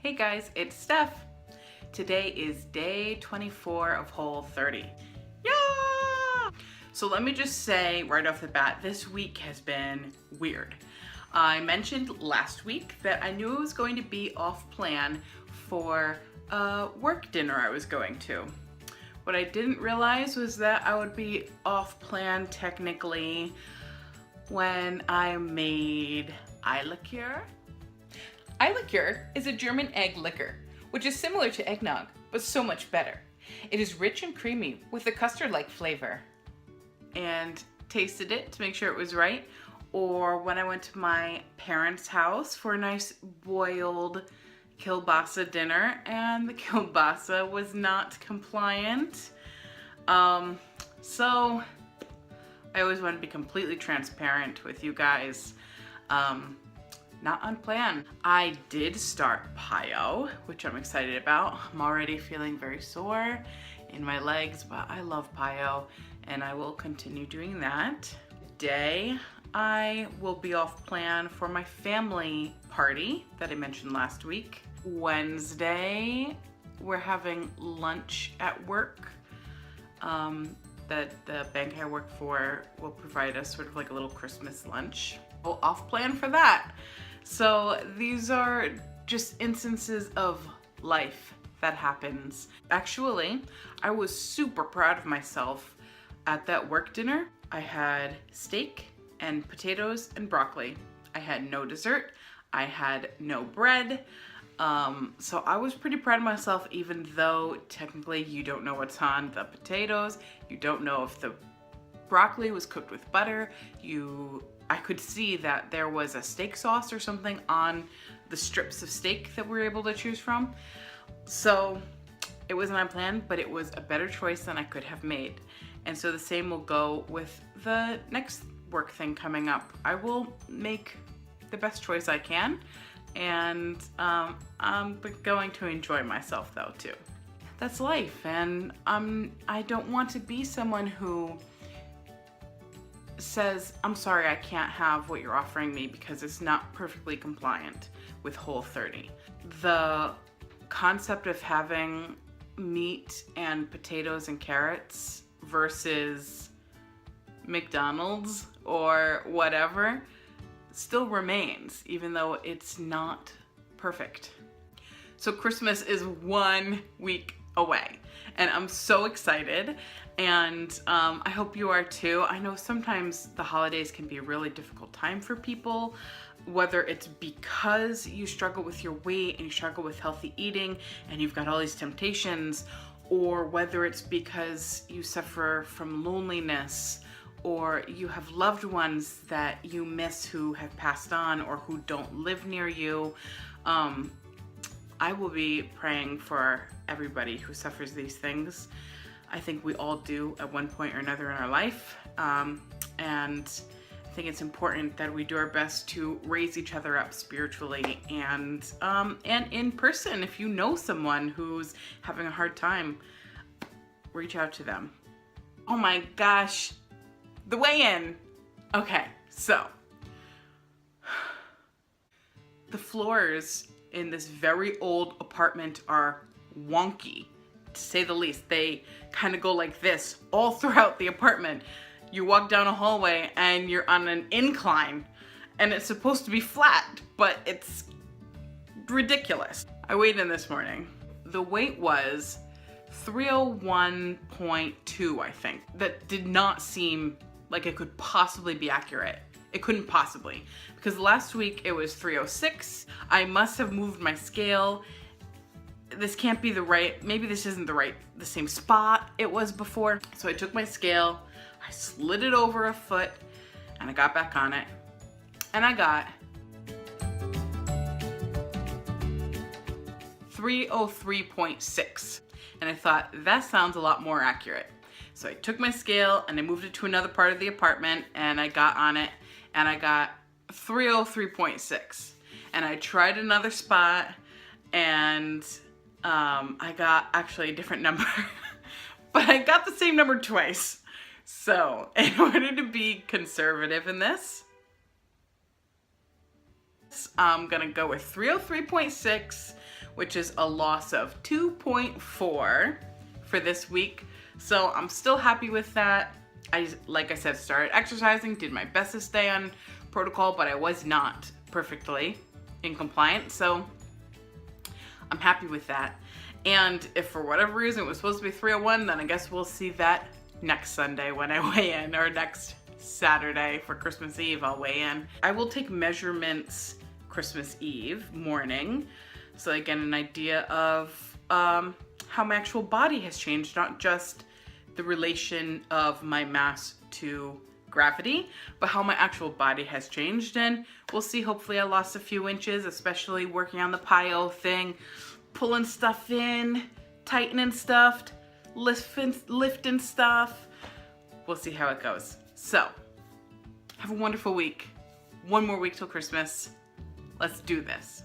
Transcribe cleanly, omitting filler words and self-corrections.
Hey guys, it's Steph. Today is day 24 of Whole30. Yeah! So let me just say right off the bat, this week has been weird. I mentioned last week that I knew I was going to be off plan for a work dinner I was going to. What I didn't realize was that I would be off plan technically when I made Eierlikör. Eierlikör is a German egg liquor, which is similar to eggnog, but so much better. It is rich and creamy with a custard-like flavor. And tasted it to make sure it was right. Or when I went to my parents' house for a nice boiled kielbasa dinner, and the kielbasa was not compliant. So I always want to be completely transparent with you guys. Not on plan. I did start PiYo, which I'm excited about. I'm already feeling very sore in my legs, but I love PiYo and I will continue doing that. Today, I will be off plan for my family party that I mentioned last week. Wednesday, we're having lunch at work. That the bank I work for will provide us sort of like a little Christmas lunch. Well, off plan for that. So these are just instances of life that happens. Actually, I was super proud of myself at that work dinner. I had steak and potatoes and broccoli. I had no dessert. I had no bread. So I was pretty proud of myself, even though technically you don't know what's on the potatoes. You don't know if the broccoli was cooked with butter. I could see that there was a steak sauce or something on the strips of steak that we were able to choose from. So it wasn't on plan, but it was a better choice than I could have made. And so the same will go with the next work thing coming up. I will make the best choice I can, and I'm going to enjoy myself though too. That's life, and I don't want to be someone who says, I'm sorry, I can't have what you're offering me because it's not perfectly compliant with Whole30. The concept of having meat and potatoes and carrots versus McDonald's or whatever still remains, even though it's not perfect. So Christmas is 1 week away and I'm so excited, and I hope you are too. I know sometimes the holidays can be a really difficult time for people, whether it's because you struggle with your weight and you struggle with healthy eating and you've got all these temptations, or whether it's because you suffer from loneliness or you have loved ones that you miss who have passed on or who don't live near you. I will be praying for everybody who suffers these things. I think we all do at one point or another in our life. And I think it's important that we do our best to raise each other up spiritually and in person. If you know someone who's having a hard time, reach out to them. Oh my gosh, the weigh-in. Okay, so the floors in this very old apartment are wonky, to say the least. They kind of go like this all throughout the apartment. You walk down a hallway and you're on an incline and it's supposed to be flat, but it's ridiculous. I weighed in this morning. The weight was 301.2, I think. That did not seem like it could possibly be accurate. It couldn't possibly, because last week it was 306. I must have moved my scale. This can't be maybe this isn't the same spot it was before. So I took my scale, I slid it over a foot, and I got back on it, and I got 303.6. And I thought, that sounds a lot more accurate. So I took my scale and I moved it to another part of the apartment and I got on it and I got 303.6. And I tried another spot and I got actually a different number, but I got the same number twice. So in order to be conservative in this, I'm gonna go with 303.6, which is a loss of 2.4 for this week. So I'm still happy with that. Like I said, started exercising, did my best to stay on protocol, but I was not perfectly in compliance. So I'm happy with that. And if for whatever reason it was supposed to be 301, then I guess we'll see that next Sunday when I weigh in, or next Saturday for Christmas Eve I'll weigh in. I will take measurements Christmas Eve morning, so I get an idea of how my actual body has changed, not just the relation of my mass to gravity, but how my actual body has changed. And we'll see, hopefully I lost a few inches, especially working on the PiYo thing, pulling stuff in, tightening stuff, lifting stuff. We'll see how it goes. So, have a wonderful week. One more week till Christmas. Let's do this.